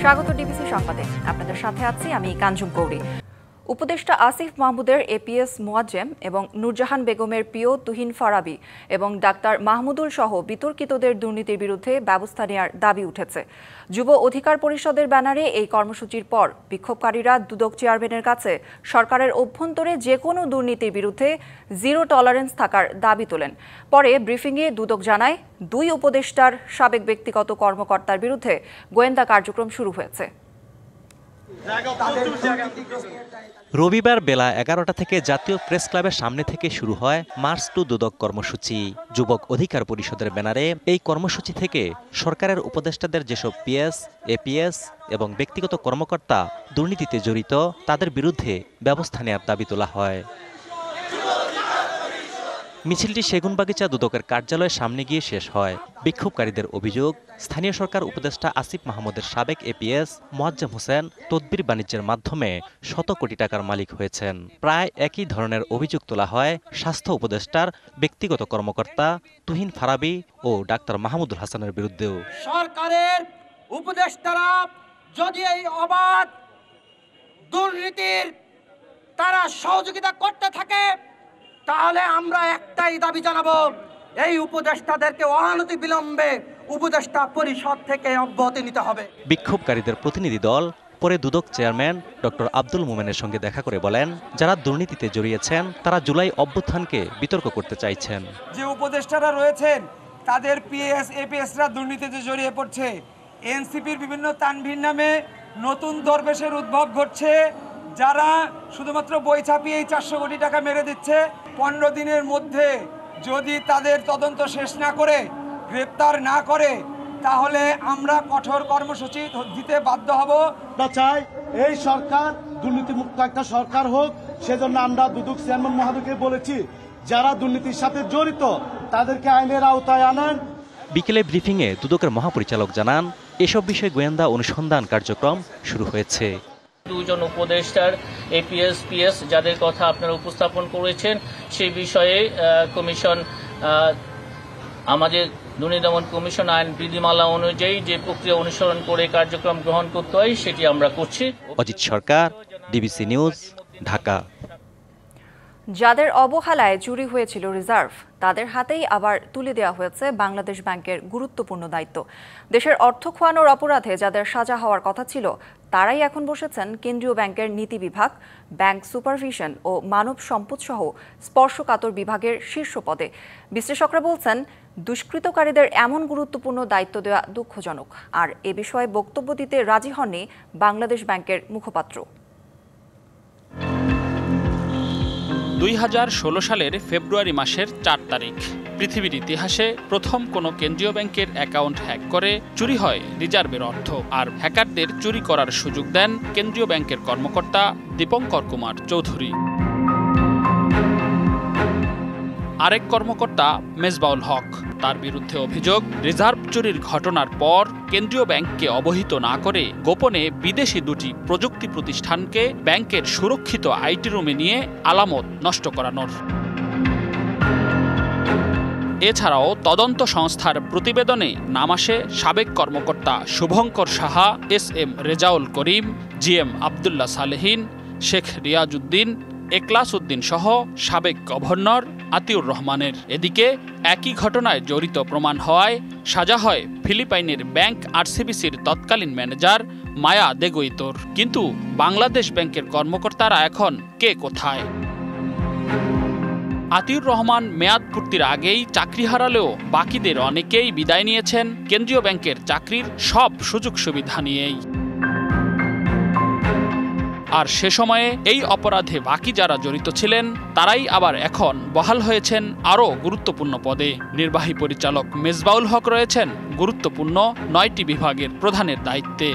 স্বাগত ডিবিসি সংবাদে। আপনাদের সাথে আছি আমি কাঞ্জুম কৌরি। উপদেষ্টা আসিফ মাহমুদের এপিএস মোয়াজ্জেম এবং নূরজাহান বেগমের পিও তুহিন ফারাবি এবং ডাক্তার মাহমুদুল সহ বিতর্কিতদের দুর্নীতির বিরুদ্ধে ব্যবস্থা নেওয়ার দাবি উঠেছে। যুব অধিকার পরিষদের ব্যানারে এই কর্মসূচির পর বিক্ষোভকারীরা দুদক চেয়ারম্যানের কাছে সরকারের অভ্যন্তরে যে কোনো দুর্নীতির বিরুদ্ধে জিরো টলারেন্স থাকার দাবি তোলেন। পরে ব্রিফিংয়ে দুদক জানায়, দুই উপদেষ্টার সাবেক ব্যক্তিগত কর্মকর্তার বিরুদ্ধে গোয়েন্দা কার্যক্রম শুরু হয়েছে। রবিবার বেলা 11টা থেকে জাতীয় প্রেস ক্লাবের সামনে থেকে শুরু হয় মার্চ টু দুদক কর্মসূচি। যুবক অধিকার পরিষদের ব্যানারে এই কর্মসূচি থেকে সরকারের উপদেষ্টাদের যেসব পিএস, এপিএস এবং ব্যক্তিগত কর্মকর্তা দুর্নীতিতে জড়িত তাদের বিরুদ্ধে ব্যবস্থা নেওয়ার দাবি তোলা হয়। মিছিলটি সেগুনবাগিচা দুদকের কার্যালয়ের সামনে গিয়ে শেষ হয়। বিক্ষোভকারীদের অভিযোগ, স্থানীয় সরকার উপদেষ্টা আসিফ মাহমুদের সাবেক এপিএস মোয়াজ্জেম হোসেন তদবির বাণিজ্যের মাধ্যমে শত কোটি টাকার মালিক হয়েছেন। প্রায় একই ধরনের অভিযোগ তোলা হয় স্বাস্থ্য উপদেষ্টার ব্যক্তিগত কর্মকর্তা তুহিন ফারাবি ও ডাক্তার মাহমুদুল হাসানের বিরুদ্ধেও। সরকারের উপদেষ্টারা যদি এই অবাধ দুর্নীতির তারা সহযোগিতা করতে থাকে, তাহলে আমরা একটাই দাবি জানাবো, এই উপদেষ্টাদেরকে অনতি বিলম্বে উপদেষ্টা পরিষদ থেকে অব্যাহতি নিতে হবে। বিক্ষোভকারীদের প্রতিনিধি দল পরে দুদক চেয়ারম্যান ডক্টর আব্দুল মোমেনের সঙ্গে দেখা করে বলেন, যারা দুর্নীতিতে জড়িয়েছেন তারা জুলাই অভ্যুত্থানকে বিতর্ক করতে চাইছেন। যে উপদেষ্টারা রয়েছেন তাদের পিএস, এপিএসরা দুর্নীতিতে জড়িয়ে পড়ছে। এনসিপির বিভিন্ন তানভীর নামে নতুন দরবেশের উদ্ভব ঘটছে, যারা শুধুমাত্র বই ছাপিয়েই 400 কোটি টাকা মেরে দিচ্ছে। 15 দিনের মধ্যে যদি তাদের তদন্ত শেষ না করে, গ্রেপ্তার না করে, তাহলে আমরা কঠোর কর্মসূচি দিতে বাধ্য হব। আমরা চাই এই সরকার দুর্নীতিমুক্ত একটা সরকার হোক। সেজন্য আমরা দুদক চেয়ারম্যান মহোদয়কে বলেছি, যারা দুর্নীতির সাথে জড়িত তাদেরকে আইনের আওতায় আনান। বিকেলে ব্রিফিংয়ে দুদকের মহাপরিচালক জানান, এসব বিষয়ে গোয়েন্দা অনুসন্ধান কার্যক্রম শুরু হয়েছে। দুইজন উপদেষ্টার এপিএস, পিএস যাদের কথা আপনারা উপস্থাপন করেছেন, সেই বিষয়ে কমিশন আমাদের দুর্নীতি দমন কমিশন আইন বিধিমালা অনুযায়ী যে প্রক্রিয়া অনুসরণ করে কার্যক্রম গ্রহণ করতে হয় সেটি আমরা করছি। অজিত সরকার, ডিবিসি নিউজ, ঢাকা। যাদের অবহেলায় চুরি হয়েছিল রিজার্ভ, তাদের হাতেই আবার তুলে দেওয়া হয়েছে বাংলাদেশ ব্যাংকের গুরুত্বপূর্ণ দায়িত্ব। দেশের অর্থ খোয়ানোর অপরাধে যাদের সাজা হওয়ার কথা ছিল, তারাই এখন বসেছেন কেন্দ্রীয় ব্যাংকের নীতি বিভাগ, ব্যাংক সুপারভিশন ও মানব সম্পদ সহ স্পর্শকাতর বিভাগের শীর্ষ পদে। বিশ্লেষকরা বলছেন, দুষ্কৃতকারীদের এমন গুরুত্বপূর্ণ দায়িত্ব দেওয়া দুঃখজনক। আর এ বিষয়ে বক্তব্য দিতে রাজি হননি বাংলাদেশ ব্যাংকের মুখপাত্র। 2016 সালের ফেব্রুয়ারি মাসের 4 তারিখ পৃথিবীর ইতিহাসে প্রথম কোনো কেন্দ্রীয় ব্যাংকের অ্যাকাউন্ট হ্যাক করে চুরি হয় রিজার্ভের অর্থ। আর হ্যাকারদের চুরি করার সুযোগ দেন কেন্দ্রীয় ব্যাংকের কর্মকর্তা দীপঙ্কর কুমার চৌধুরী। আরেক কর্মকর্তা মেজবাউল হক। তার বিরুদ্ধে অভিযোগ, রিজার্ভ চুরির ঘটনার পর কেন্দ্রীয় ব্যাংককে অবহিত না করে গোপনে বিদেশি দুটি প্রযুক্তি প্রতিষ্ঠানকে ব্যাংকের সুরক্ষিত আইটি রুমে নিয়ে আলামত নষ্ট করানোর। এছাড়াও তদন্ত সংস্থার প্রতিবেদনে নাম আসে সাবেক কর্মকর্তা শুভঙ্কর সাহা, এসএম রেজাউল করিম, জিএম আবদুল্লাহ সালেহিন, শেখ রিয়াজউদ্দিন, এখলাস উদ্দিন সহ সাবেক গভর্নর আতিউর রহমানের। এদিকে একই ঘটনায় জড়িত প্রমাণ হওয়ায় সাজা হয় ফিলিপাইনের ব্যাংক আরসিবিসির তৎকালীন ম্যানেজার মায়া দেগোইতোর। কিন্তু বাংলাদেশ ব্যাংকের কর্মকর্তারা এখন কে কোথায়? আতিউর রহমান মেয়াদ পূর্তির আগেই চাকরি হারালেও বাকিদের অনেকেই বিদায় নিয়েছেন কেন্দ্রীয় ব্যাংকের চাকরির সব সুযোগ সুবিধা নিয়েই। আর সে সময়ে এই অপরাধে বাকি যারা জড়িত ছিলেন তারাই আবার এখন বহাল হয়েছেন আরও গুরুত্বপূর্ণ পদে। নির্বাহী পরিচালক মেজবাউল হক রয়েছেন গুরুত্বপূর্ণ 9টি বিভাগের প্রধানের দায়িত্বে।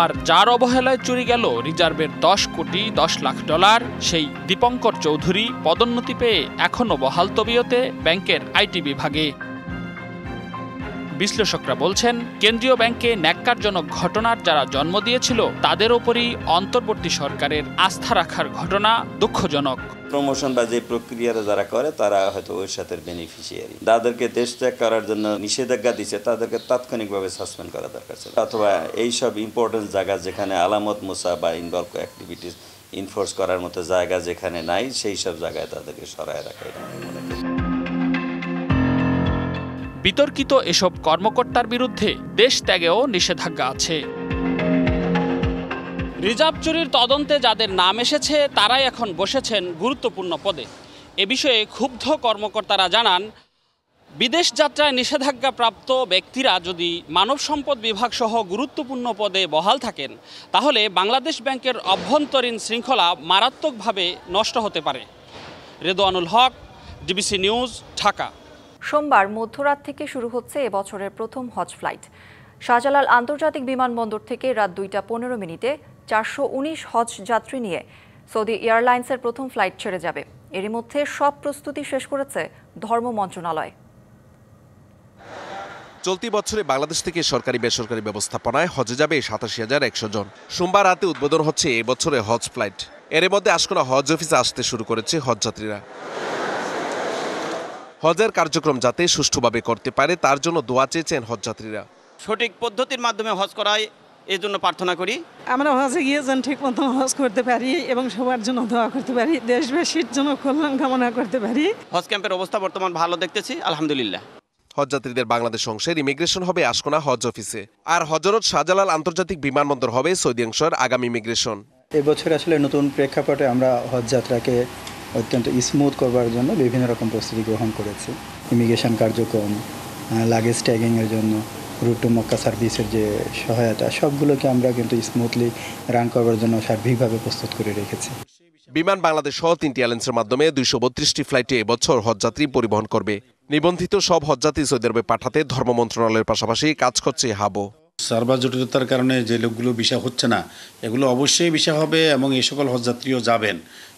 আর যার অবহেলায় চুরি গেল রিজার্ভের 10 কোটি 10 লাখ ডলার, সেই দীপঙ্কর চৌধুরী পদোন্নতি পেয়ে এখনও বহাল তবিয়তে ব্যাংকের আইটি বিভাগে। বিশ্লেষকরা বলছেন, কেন্দ্রীয় ব্যাংকে ন্যাক্কারজনক ঘটনার যারা জন্ম দিয়েছিল তাদের ওপরই অন্তর্বর্তী সরকারের আস্থা রাখার ঘটনা দুঃখজনক। প্রমোশন বা যে প্রক্রিয়াটা যারা করে তারা হয়তো ওই সাথে বেনিফিশিয়ারি, যাদেরকে দেশ ত্যাগ করার জন্য নিষেধাজ্ঞা দিচ্ছে তাদেরকে তাৎক্ষণিকভাবে সাসপেন্ড করা দরকার ছিল, অথবা এইসব ইম্পর্টেন্ট জায়গা যেখানে আলামত মুসা বা ইনভলভ অ্যাক্টিভিটিস ইনফোর্স করার মতো জায়গা যেখানে নাই সেই সব জায়গায় তাদেরকে সরায় রাখা, এটা আমি মনে করি। বিতর্কিত এসব কর্মকর্তার বিরুদ্ধে দেশ ত্যাগেও নিষেধাজ্ঞা আছে। রিজার্ভ চুরির তদন্তে যাদের নাম এসেছে তারাই এখন বসেছেন গুরুত্বপূর্ণ পদে। এ বিষয়ে ক্ষুব্ধ কর্মকর্তারা জানান, বিদেশ যাত্রায় নিষেধাজ্ঞাপ্রাপ্ত ব্যক্তিরা যদি মানব সম্পদ বিভাগ সহ গুরুত্বপূর্ণ পদে বহাল থাকেন তাহলে বাংলাদেশ ব্যাংকের অভ্যন্তরীণ শৃঙ্খলা মারাত্মকভাবে নষ্ট হতে পারে। রেদওয়ানুল হক, ডিবিসি নিউজ, ঢাকা। সোমবার মধ্যরাত থেকে শুরু হচ্ছে এবছরের প্রথম হজ ফ্লাইট। শাহজালাল আন্তর্জাতিক বিমানবন্দর থেকে রাত 2টা 15 মিনিটে 419 হজ যাত্রী নিয়ে সৌদি এয়ারলাইন্সের প্রথম ফ্লাইট ছেড়ে যাবে। এরই মধ্যে সব প্রস্তুতি শেষ করেছে ধর্ম মন্ত্রণালয়। চলতি বছরে বাংলাদেশ থেকে সরকারি বেসরকারি ব্যবস্থাপনায় হজে যাবে 87,100 জন। সোমবার রাতে উদ্বোধন হচ্ছে এবছরে হজ ফ্লাইট। এর মধ্যে আশকোনা হজ অফিসে আসতে শুরু করেছে হজযাত্রীরা। হজের কার্যক্রম যাতে সুষ্ঠুভাবে করতে পারে তার জন্য দোয়া চেয়েছেন হজযাত্রীরা। সঠিক পদ্ধতির মাধ্যমে হজ করায় এই জন্য প্রার্থনা করি। আমরা হজে গিয়ে যেন ঠিক মতো হজ করতে পারি এবং সবার জন্য দোয়া করতে পারি, দেশবাসীর জন্য কল্যাণ কামনা করতে পারি। হজ ক্যাম্পের অবস্থা বর্তমান ভালো দেখতেছি, আলহামদুলিল্লাহ। হজযাত্রীদের বাংলাদেশ অংশের ইমিগ্রেশন হবে আশকোনা হজ অফিসে, আর হজরত শাহজালাল আন্তর্জাতিক বিমানবন্দর হবে সৌদি অংশের আগামী ইমিগ্রেশন। এবছর আসলে নতুন প্রেক্ষাপটে আমরা হজ যাত্রাকে অত্যন্ত স্মুথ করবার জন্য বিভিন্ন রকম প্রস্তুতি গ্রহণ করেছি। ইমিগ্রেশন কার্যক্রম, লাগেজ ট্যাগিংয়ের জন্য রুট টু মক্কা সার্ভিসের যে সহায়তা, সবগুলোকে আমরা কিন্তু স্মুথলি রান করবার জন্য সার্বিকভাবে প্রস্তুত করে রেখেছি। বিমান বাংলাদেশ সহ 3টি এয়ারলাইন্সের মাধ্যমে 232টি ফ্লাইটে এবছর হজযাত্রী পরিবহন করবে। নিবন্ধিত সব হজযাত্রী সৌদি আরবে পাঠাতে ধর্ম মন্ত্রণালয়ের পাশাপাশি কাজ করছে হাবো। সার্ভার জটিলতার কারণে যে লোকগুলো ভিসা হচ্ছে না, এগুলো অবশ্যই ভিসা হবে এবং এই সকল হজযাত্রীও যাবেন,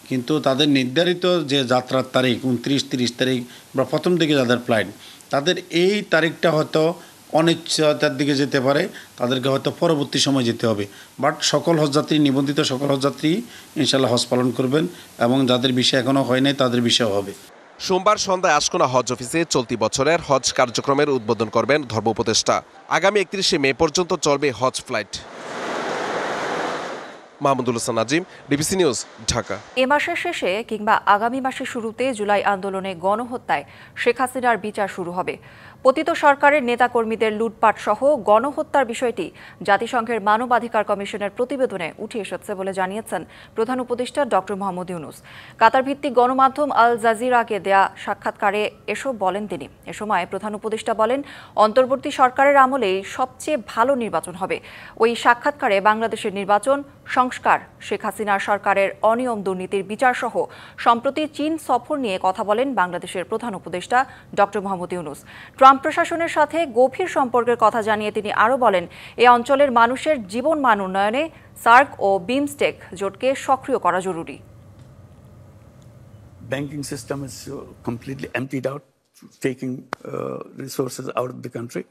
কিন্তু তাদের নির্ধারিত যে যাত্রার তারিখ 29-30 তারিখ বা প্রথম দিকে যাদের ফ্লাইট, তাদের এই তারিখটা হয়তো অনিশ্চয়তার দিকে যেতে পারে, তাদেরকে হয়তো পরবর্তী সময় যেতে হবে। বাট সকল হজযাত্রী, নিবন্ধিত সকল হজযাত্রী ইনশাল্লাহ হজ পালন করবেন এবং যাদের ভিসা এখনও হয় নাই তাদের ভিসাও হবে। সোমবার সন্ধ্যায় আশকোনা হজ অফিসে চলতি বছরের হজ কার্যক্রমের উদ্বোধন করবেন ধর্ম উপদেষ্টা। আগামী 31শে মে পর্যন্ত চলবে হজ flight. Mahmudul Hasan Nazim, DBC news, Dhaka. এ মাসের শেষে কিংবা আগামী মাসের শুরুতে জুলাই আন্দোলনে গণহত্যায় শেখ হাসিনার বিচার শুরু হবে। পতিত সরকারের নেতাকর্মীদের লুটপাট সহ গণহত্যার বিষয়টি জাতিসংঘের মানবাধিকার কমিশনের প্রতিবেদনে উঠে এসেছে বলে জানিয়েছেন প্রধান উপদেষ্টা ডক্টর মোহাম্মদ ইউনূস। কাতার ভিত্তিক গণমাধ্যম আল জাজিরাকে দেয়া সাক্ষাৎকারে এসব বলেন তিনি। এ সময় প্রধান উপদেষ্টা বলেন, অন্তর্বর্তী সরকারের আমলেই সবচেয়ে ভালো নির্বাচন হবে। ওই সাক্ষাৎকারে বাংলাদেশের নির্বাচন সংস্কার, শেখ হাসিনার সরকারের অনিয়ম দুর্নীতির বিচার সহ সম্প্রতি চীন সফর নিয়ে কথা বলেন বাংলাদেশের প্রধান উপদেষ্টা ডক্টর মোহাম্মদ ইউনূস। ট্রাম্প প্রশাসনের সাথে গভীর সম্পর্কের কথা জানিয়ে তিনি আরও বলেন, এ অঞ্চলের মানুষের জীবনমান উন্নয়নে সার্ক ও বিমস্টেক জোটকে সক্রিয় করা জরুরি। Banking system is completely emptied out, taking resources out of the country.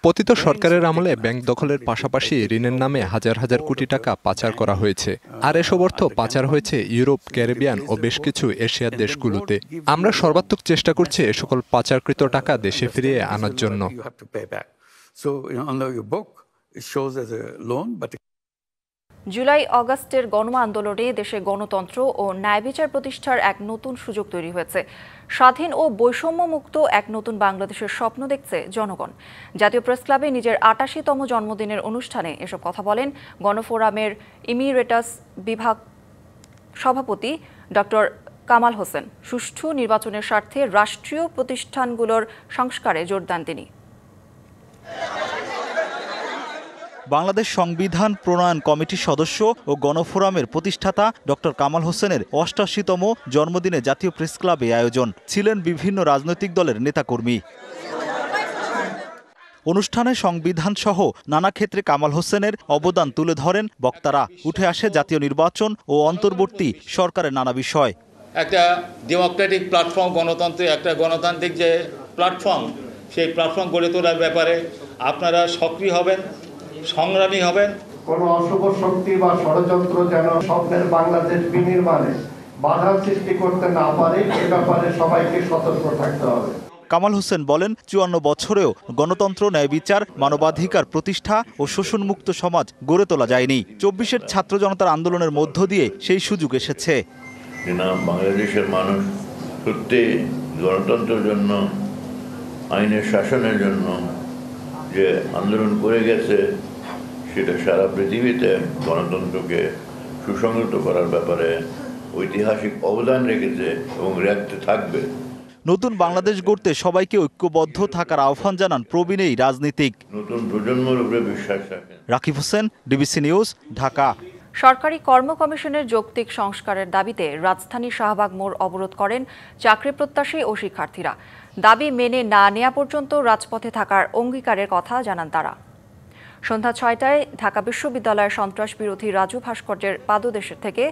পতিত সরকারের আমলে ব্যাংক দখলের পাশাপাশি ঋণের নামে হাজার হাজার কোটি টাকা পাচার করা হয়েছে। আর এসব অর্থ পাচার হয়েছে ইউরোপ, ক্যারিবিয়ান ও বেশ কিছু এশিয়ার দেশগুলোতে। আমরা সর্বাত্মক চেষ্টা করছি এ সকল পাচারকৃত টাকা দেশে ফিরিয়ে আনার জন্য। জুলাই অগাস্টের গণ আন্দোলনে দেশে গণতন্ত্র ও ন্যায়বিচার প্রতিষ্ঠার এক নতুন সুযোগ তৈরি হয়েছে। স্বাধীন ও বৈষম্যমুক্ত এক নতুন বাংলাদেশের স্বপ্ন দেখছে জনগণ। জাতীয় প্রেস ক্লাবে নিজের ৮৮তম জন্মদিনের অনুষ্ঠানে এসব কথা বলেন গণফোরামের ইমিরেটাস বিভাগ সভাপতি ডক্টর কামাল হোসেন। সুষ্ঠু নির্বাচনের স্বার্থে রাষ্ট্রীয় প্রতিষ্ঠানগুলোর সংস্কারে জোর দেন তিনি। বাংলাদেশ সংবিধান প্রণয়ন কমিটির সদস্য ও গণফোরামের প্রতিষ্ঠাতা ডক্টর কামাল হোসেনের ৮৮তম জন্মদিনে জাতীয় প্রেস ক্লাবে আয়োজন, ছিলেন বিভিন্ন রাজনৈতিক দলের নেতাকর্মী। অনুষ্ঠানে সংবিধান সহ নানা ক্ষেত্রে কামাল হোসেনের অবদান তুলে ধরেন বক্তারা। উঠে আসে জাতীয় নির্বাচন ও অন্তর্বর্তী সরকারের নানা বিষয়। একটা ডেমোক্রেটিক প্ল্যাটফর্ম, গণতন্ত্রের একটা গণতান্ত্রিক যে প্ল্যাটফর্ম, সেই প্ল্যাটফর্ম গড়ে তোলার ব্যাপারে আপনারা সক্রিয় হবেন, সংগ্রামী হবেন। কোনো অশুভ শক্তি বা ষড়যন্ত্র যেন স্বপ্নের বাংলাদেশ বিনির্মাণে বাধা সৃষ্টি করতে না পারে, এ ব্যাপারে সবাইকে সতর্ক থাকতে হবে। কামাল হোসেন বলেন ৫৪ বছরেও গণতন্ত্র, ন্যায় বিচার, মানবাধিকার প্রতিষ্ঠা ও শোষণমুক্ত সমাজ গড়ে তোলা যায়নি। ২৪-এর ছাত্র জনতার আন্দোলনের মধ্য দিয়ে সেই সুযোগ এসেছে। বাংলাদেশের মানুষ সত্যি গণতন্ত্রের জন্য, আইনের শাসনের জন্য যে আন্দোলন করে গেছে, সেটা সারা পৃথিবীতে গণতন্ত্রকে সুসংহত করার ব্যাপারে ঐতিহাসিক অবদান রেখেছে এবং রাখতে থাকবে। নতুন বাংলাদেশ গড়তে সবাইকে ঐক্যবদ্ধ থাকার আহ্বান জানান প্রবীণ এই রাজনীতিক। নতুন প্রজন্মের উপরে বিশ্বাস রাখেন। Rakib Hossain, DBC news, Dhaka. সরকারি কর্ম কমিশনের যৌক্তিক সংস্কারের দাবিতে রাজধানী শাহবাগ মোড় অবরোধ করেন চাকরি প্রত্যাশী ও শিক্ষার্থীরা। দাবি মেনে না নেওয়া পর্যন্ত রাজপথে থাকার অঙ্গীকারের কথা জানান তারা। সন্ধ্যা ৬টায় ঢাকা বিশ্ববিদ্যালয়ের সন্ত্রাস বিরোধী রাজু ভাস্কর্যের পাদদেশ থেকে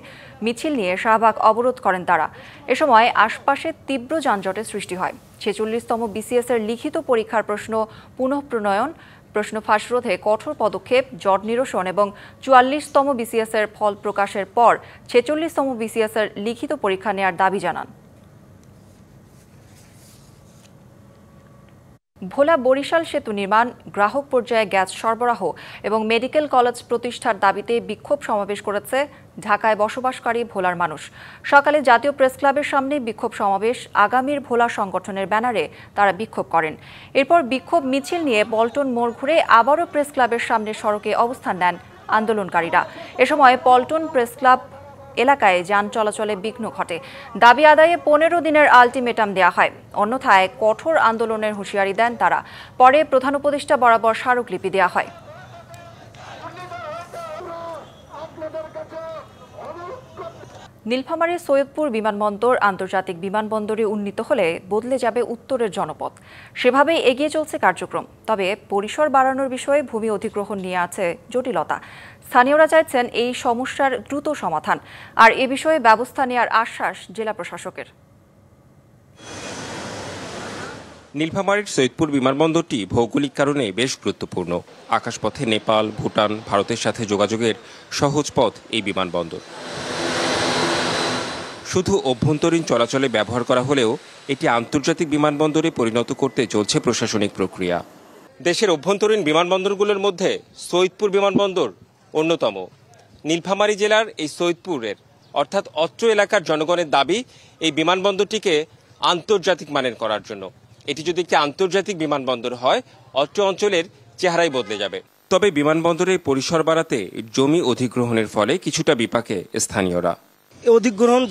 মিছিল নিয়ে শাহবাগ অবরোধ করেন তারা। এ সময় আশপাশে তীব্র যানজটের সৃষ্টি হয়। ৪৬তম BCS এর লিখিত পরীক্ষার প্রশ্ন পুনঃপ্রণয়ন, প্রশ্ন ফাঁস রোধে কঠোর পদক্ষেপ, জট নিরসন এবং ৪৪তম BCS এর ফল প্রকাশের পর ৪৬তম BCS এর লিখিত পরীক্ষা নেয়ার দাবি জানান। ভোলা বরিশাল সেতু নির্মাণ, গ্রাহক পর্যায়ে গ্যাস সরবরাহ এবং মেডিকেল কলেজ প্রতিষ্ঠার দাবিতে বিক্ষোভ সমাবেশ করেছে ঢাকায় বসবাসকারী ভোলার মানুষ। সকালে জাতীয় প্রেস ক্লাবের সামনে বিক্ষোভ সমাবেশ, আগামীর ভোলা সংগঠনের ব্যানারে তারা বিক্ষোভ করেন। এরপর বিক্ষোভ মিছিল নিয়ে পল্টন মোড় ঘুরে আবারও প্রেস ক্লাবের সামনে সড়কে অবস্থান নেন আন্দোলনকারীরা। এ সময় পল্টন প্রেস ক্লাব এলাকায় যান চলাচলে বিঘ্ন ঘটে। দাবি আদায়ে ১৫ দিনের আলটিমেটাম দেওয়া হয়, অন্যথায় কঠোর আন্দোলনের হুঁশিয়ারি দেন তারা। পরে প্রধান উপদেষ্টা বরাবর স্মারকলিপি দেওয়া হয়। নীলফামারীর সৈয়দপুর বিমানবন্দর আন্তর্জাতিক বিমানবন্দরে উন্নীত হলে বদলে যাবে উত্তরের জনপদ। সেভাবেই এগিয়ে চলছে কার্যক্রম। তবে পরিসর বাড়ানোর বিষয়ে ভূমি অধিগ্রহণ নিয়ে আছে জটিলতা। স্থানীয়রা চাইছেন এই সমস্যার দ্রুত সমাধান, আর এ বিষয়ে ব্যবস্থা নেওয়ার আশ্বাস জেলা প্রশাসকের। নীলফামারীর সৈয়দপুর বিমানবন্দরটি ভৌগোলিক কারণে বেশ গুরুত্বপূর্ণ। আকাশপথে নেপাল, ভুটান, ভারতের সাথে যোগাযোগের সহজ পথ এই বিমানবন্দর। শুধু অভ্যন্তরীণ চলাচলে ব্যবহার করা হলেও এটি আন্তর্জাতিক বিমানবন্দরে পরিণত করতে চলছে প্রশাসনিক প্রক্রিয়া। দেশের অভ্যন্তরীণ বিমানবন্দরগুলোর মধ্যে সৈয়দপুর বিমানবন্দর অন্যতম। নীলফামারী জেলার এই সৈয়দপুরের অর্থাৎ অত্র এলাকার জনগণের দাবি এই বিমানবন্দরটিকে আন্তর্জাতিক মানের করার জন্য। এটি যদি একটি আন্তর্জাতিক বিমানবন্দর হয়, অত্র অঞ্চলের চেহারাই বদলে যাবে। তবে বিমানবন্দরের পরিসর বাড়াতে জমি অধিগ্রহণের ফলে কিছুটা বিপাকে স্থানীয়রা। অধিগ্রহণ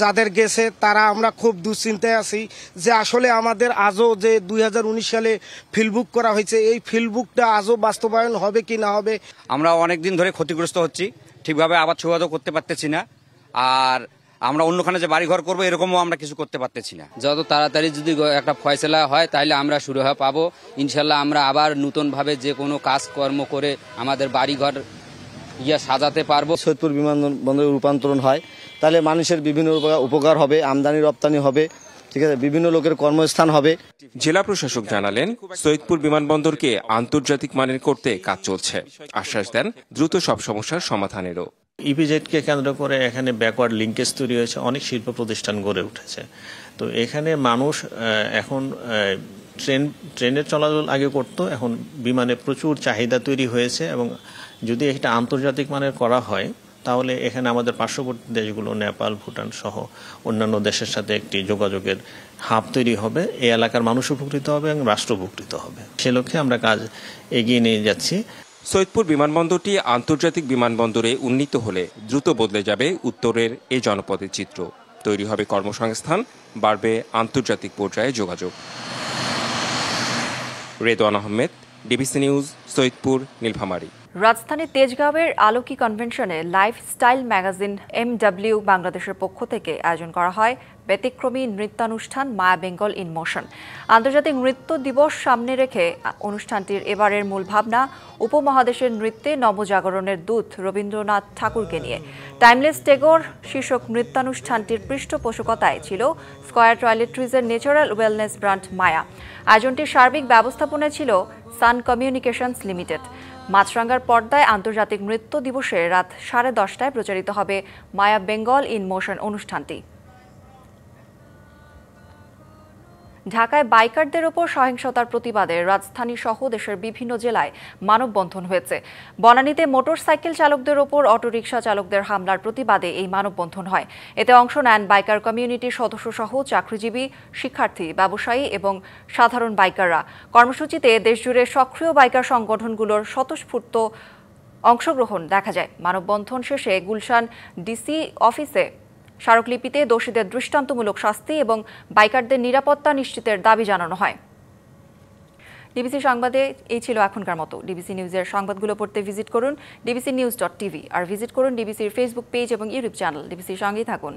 যাদের গেছে তারা আমরা খুব দুশ্চিন্তায় আছি যে আসলে আমাদের আজও যে ২০১৯ সালে ফিল্ডবুক করা হয়েছে, এই ফিল্ডবুকটা আজও বাস্তবায়ন হবে কি না হবে। আমরা অনেক দিন ধরে ক্ষতিগ্রস্ত হচ্ছি, ঠিকভাবে আবাদ সুবাদও করতে পারতেছি না, আর আমরা অন্যখানে যে বাড়িঘর করবো এরকমও আমরা কিছু করতে পারতেছি না। যত তাড়াতাড়ি যদি একটা ফয়সলা হয় তাহলে আমরা শুরু হয়ে পাবো। ইনশাল্লাহ আমরা আবার নতুনভাবে যে কোনো কাজকর্ম করে আমাদের বাড়িঘর সাজাতে পারবো। সৈয়দপুর বিমানবন্দরে রূপান্তরণ হয় তাহলে মানুষের বিভিন্ন উপকার হবে, আমদানি রপ্তানি হবে, ঠিক আছে, বিভিন্ন লোকের কর্মস্থান হবে। জেলা প্রশাসক জানালেন, সৈয়দপুর বিমানবন্দরকে আন্তর্জাতিক মানের করতে কাজ চলছে। আশ্বাস দেন দ্রুত সব সমস্যার সমাধানেরও। ইপিজেডকে কেন্দ্র করে এখানে ব্যাকওয়ার্ড লিঙ্কেজ তৈরি হয়েছে, অনেক শিল্প প্রতিষ্ঠান গড়ে উঠেছে। তো এখানে মানুষ এখন ট্রেনের চলাচল আগে করতো, এখন বিমানে প্রচুর চাহিদা তৈরি হয়েছে এবং যদি এটা আন্তর্জাতিক মানের করা হয় তাহলে এখানে আমাদের পার্শ্ববর্তী দেশগুলো নেপাল, ভুটান সহ অন্যান্য দেশের সাথে একটি যোগাযোগের হাব তৈরি হবে। এই এলাকার মানুষ উপকৃত হবে এবং রাষ্ট্র উপকৃত হবে। সে লক্ষ্যে আমরা কাজ এগিয়ে নিয়ে যাচ্ছি। সৈয়দপুর বিমানবন্দরটি আন্তর্জাতিক বিমানবন্দরে উন্নীত হলে দ্রুত বদলে যাবে উত্তরের এই জনপদের চিত্র। তৈরি হবে কর্মসংস্থান, বাড়বে আন্তর্জাতিক পর্যায়ে যোগাযোগ। Redwan Ahmed, DBC news, Saidpur, Nilphamari. রাজধানী তেজগাঁওয়ের আলোকি কনভেনশনে লাইফস্টাইল ম্যাগাজিন MW বাংলাদেশের পক্ষ থেকে আয়োজন করা হয় ব্যতিক্রমী নৃত্যানুষ্ঠান মায়া বেঙ্গল ইন মোশন। আন্তর্জাতিক নৃত্য দিবস সামনে রেখে অনুষ্ঠানটির এবারের মূল ভাবনা উপমহাদেশের নৃত্যে নবজাগরণের দূত রবীন্দ্রনাথ ঠাকুরকে নিয়ে। টাইমলেস টেগর শীর্ষক নৃত্যানুষ্ঠানটির পৃষ্ঠপোষকতায় ছিল স্কয়ার টয়লেট্রিজের ন্যাচারাল ওয়েলনেস ব্র্যান্ড মায়া। আয়োজনটির সার্বিক ব্যবস্থাপনায় ছিল সান কমিউনিকেশনস লিমিটেড। মাছরাঙ্গার পর্দায় আন্তর্জাতিক নৃত্য দিবসে রাত 10:30টায় প্রচারিত হবে মায়া বেঙ্গল ইন মোশন অনুষ্ঠানটি। ঢাকায় বাইকারদের ওপর সহিংসতার প্রতিবাদে রাজধানী সহ দেশের বিভিন্ন জেলায় মানববন্ধন হয়েছে। বনানীতে মোটরসাইকেল চালকদের ওপর অটোরিকশা চালকদের হামলার প্রতিবাদে এই মানববন্ধন হয়। এতে অংশ নেন বাইকার কমিউনিটির সদস্যসহ চাকরিজীবী, শিক্ষার্থী, ব্যবসায়ী এবং সাধারণ বাইকাররা। কর্মসূচিতে দেশজুড়ে সক্রিয় বাইকার সংগঠনগুলোর স্বতঃস্ফূর্ত অংশগ্রহণ দেখা যায়। মানববন্ধন শেষে গুলশান ডিসি অফিসে স্মারকলিপিতে দোষীদের দৃষ্টান্তমূলক শাস্তি এবং বাইকারদের নিরাপত্তা নিশ্চিতের দাবি জানানো হয়। ডিবিসি সংবাদে এই ছিল এখনকার মতো। ডিবিসি নিউজের সংবাদগুলো পড়তে ভিজিট করুন dbcnews.tv আর ভিজিট করুন ডিবিসির ফেসবুক পেজ এবং ইউটিউব চ্যানেল। ডিবিসির সঙ্গেই থাকুন।